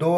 2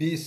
20